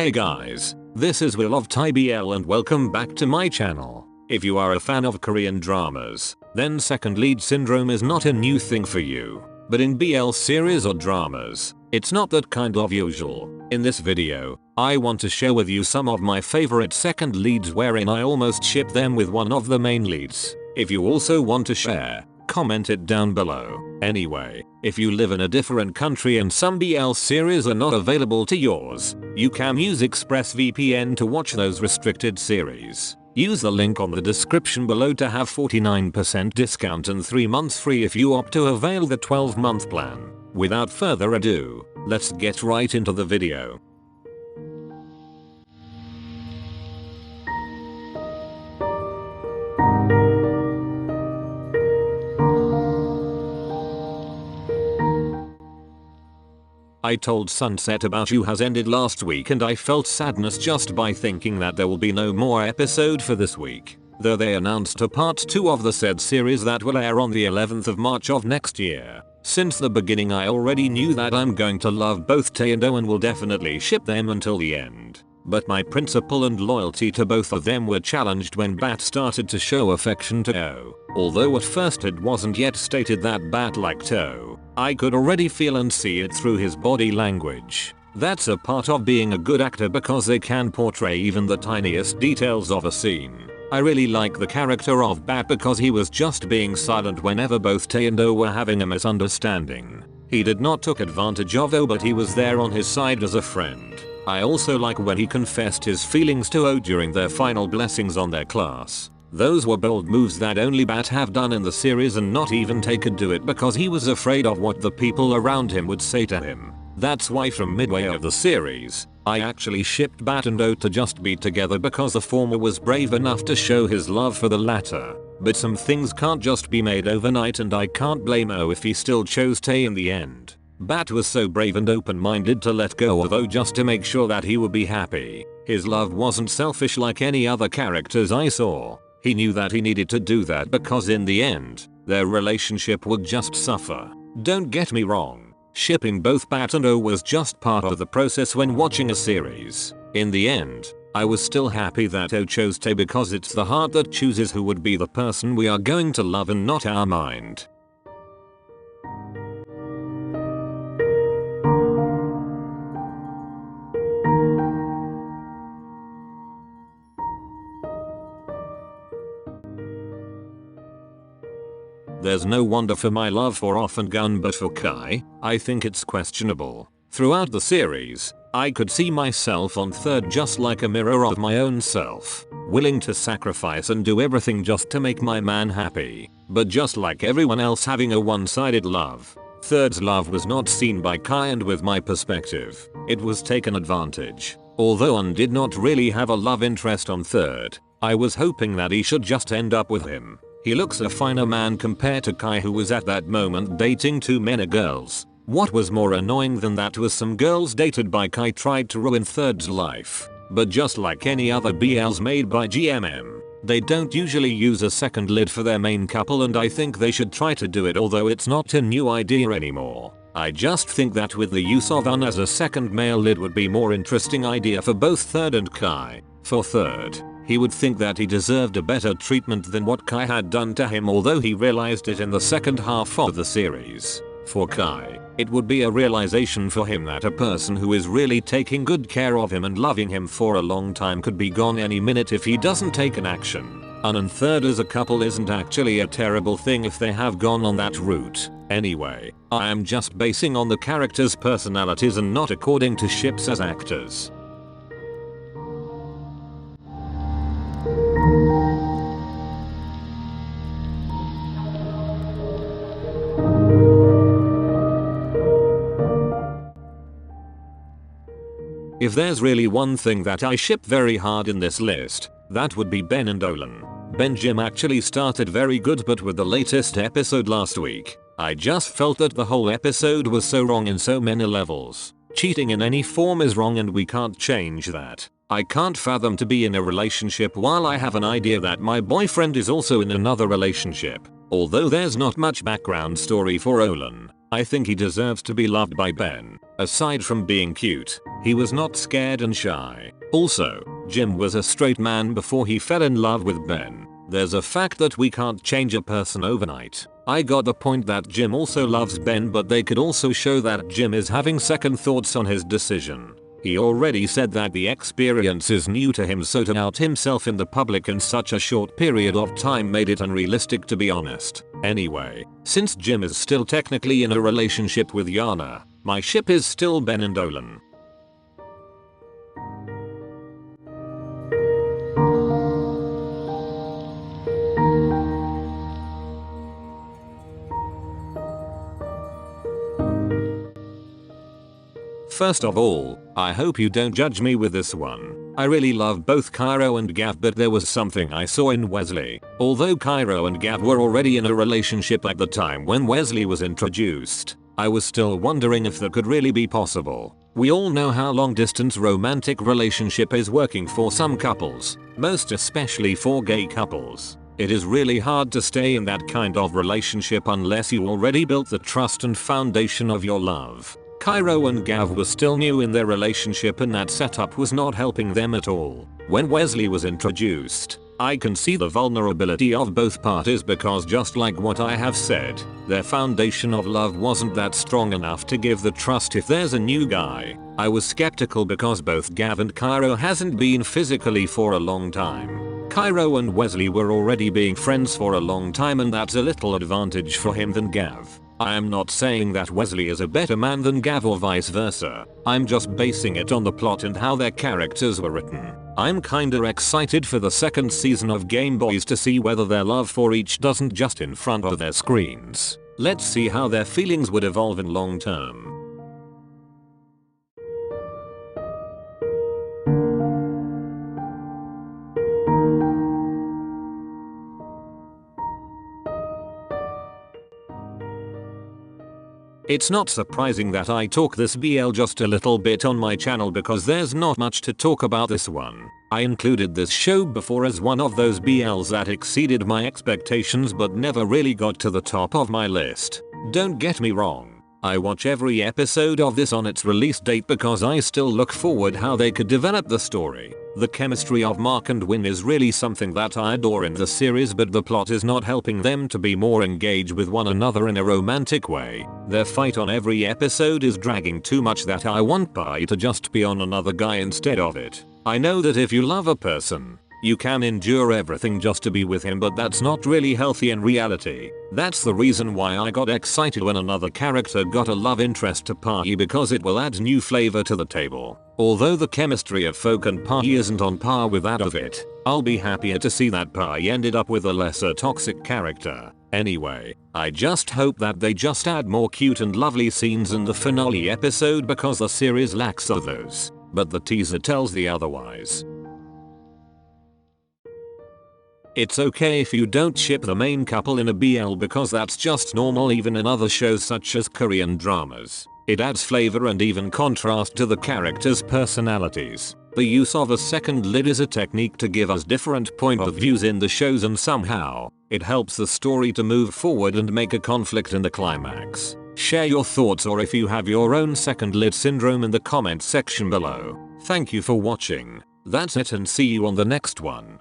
Hey guys, this is Will of TyBL and welcome back to my channel. If you are a fan of Korean dramas, then second lead syndrome is not a new thing for you. But in BL series or dramas, it's not that kind of usual. In this video, I want to share with you some of my favorite second leads wherein I almost ship them with one of the main leads. If you also want to share, comment it down below. Anyway, if you live in a different country and some BL series are not available to yours, you can use ExpressVPN to watch those restricted series. Use the link on the description below to have 49% discount and 3 months free if you opt to avail the 12-month plan. Without further ado, let's get right into the video. I Told Sunset About You has ended last week and I felt sadness just by thinking that there will be no more episode for this week, though they announced a part 2 of the said series that will air on the 11th of March of next year. Since the beginning I already knew that I'm going to love both Tae and Oh and will definitely ship them until the end. But my principle and loyalty to both of them were challenged when Bat started to show affection to Oh. Although at first it wasn't yet stated that Bat liked Oh, I could already feel and see it through his body language. That's a part of being a good actor because they can portray even the tiniest details of a scene. I really like the character of Bat because he was just being silent whenever both Tae and Oh were having a misunderstanding. He did not took advantage of Oh, but he was there on his side as a friend. I also like when he confessed his feelings to Oh during their final blessings on their class. Those were bold moves that only Bat have done in the series and not even Tae could do it because he was afraid of what the people around him would say to him. That's why from midway of the series, I actually shipped Bat and Oh to just be together because the former was brave enough to show his love for the latter. But some things can't just be made overnight and I can't blame Oh if he still chose Tae in the end. Bat was so brave and open-minded to let go of Oh just to make sure that he would be happy. His love wasn't selfish like any other characters I saw. He knew that he needed to do that because in the end, their relationship would just suffer. Don't get me wrong, shipping both Bat and Oh was just part of the process when watching a series. In the end, I was still happy that Oh chose Tae because it's the heart that chooses who would be the person we are going to love and not our mind. There's no wonder for my love for Off and Gun, but for Kai, I think it's questionable. Throughout the series, I could see myself on third just like a mirror of my own self, willing to sacrifice and do everything just to make my man happy. But just like everyone else having a one-sided love, third's love was not seen by Kai, and with my perspective, it was taken advantage. Although Un did not really have a love interest on third, I was hoping that he should just end up with him. He looks a finer man compared to Kai, who was at that moment dating 2 many girls. What was more annoying than that was some girls dated by Kai tried to ruin third's life. But just like any other BLs made by GMM, they don't usually use a second lead for their main couple, and I think they should try to do it, although it's not a new idea anymore. I just think that with the use of Un as a second male lead would be more interesting idea for both third and Kai. For third, he would think that he deserved a better treatment than what Kai had done to him, although he realized it in the second half of the series. For Kai, it would be a realization for him that a person who is really taking good care of him and loving him for a long time could be gone any minute if he doesn't take an action. Un and third as a couple isn't actually a terrible thing if they have gone on that route. Anyway, I am just basing on the characters' personalities and not according to ships as actors. If there's really one thing that I ship very hard in this list, that would be Ben and Olan. Benjim actually started very good, but with the latest episode last week, I just felt that the whole episode was so wrong in so many levels. Cheating in any form is wrong and we can't change that. I can't fathom to be in a relationship while I have an idea that my boyfriend is also in another relationship. Although there's not much background story for Olan, I think he deserves to be loved by Ben. Aside from being cute, he was not scared and shy. Also, Jim was a straight man before he fell in love with Ben. There's a fact that we can't change a person overnight. I got the point that Jim also loves Ben, but they could also show that Jim is having second thoughts on his decision. He already said that the experience is new to him, so to out himself in the public in such a short period of time made it unrealistic, to be honest. Anyway, since Jim is still technically in a relationship with Yana, my ship is still Ben and Dolan. First of all, I hope you don't judge me with this one. I really love both Cairo and Gav, but there was something I saw in Wesley. Although Cairo and Gav were already in a relationship at the time when Wesley was introduced, I was still wondering if that could really be possible. We all know how long distance romantic relationship is working for some couples, most especially for gay couples. It is really hard to stay in that kind of relationship unless you already built the trust and foundation of your love. Cairo and Gav were still new in their relationship, and that setup was not helping them at all. When Wesley was introduced, I can see the vulnerability of both parties, because just like what I have said, their foundation of love wasn't that strong enough to give the trust if there's a new guy. I was skeptical because both Gav and Cairo hasn't been physically for a long time. Cairo and Wesley were already being friends for a long time, and that's a little advantage for him than Gav. I am not saying that Wesley is a better man than Gav or vice versa. I'm just basing it on the plot and how their characters were written. I'm kinda excited for the second season of Game Boys to see whether their love for each doesn't just in front of their screens. Let's see how their feelings would evolve in long term. It's not surprising that I talk this BL just a little bit on my channel, because there's not much to talk about this one. I included this show before as one of those BLs that exceeded my expectations but never really got to the top of my list. Don't get me wrong, I watch every episode of this on its release date because I still look forward how they could develop the story. The chemistry of Mark and Win is really something that I adore in the series, but the plot is not helping them to be more engaged with one another in a romantic way. Their fight on every episode is dragging too much that I want Pi to just be on another guy instead of it. I know that if you love a person, you can endure everything just to be with him, but that's not really healthy in reality. That's the reason why I got excited when another character got a love interest to Pi, because it will add new flavor to the table. Although the chemistry of Folk and Pi isn't on par with that of it, I'll be happier to see that Pi ended up with a lesser toxic character. Anyway, I just hope that they just add more cute and lovely scenes in the finale episode, because the series lacks of those. But the teaser tells the otherwise. It's okay if you don't ship the main couple in a BL, because that's just normal even in other shows such as Korean dramas. It adds flavor and even contrast to the characters' personalities. The use of a second lead is a technique to give us different point of views in the shows, and somehow, it helps the story to move forward and make a conflict in the climax. Share your thoughts, or if you have your own second lead syndrome, in the comment section below. Thank you for watching. That's it, and see you on the next one.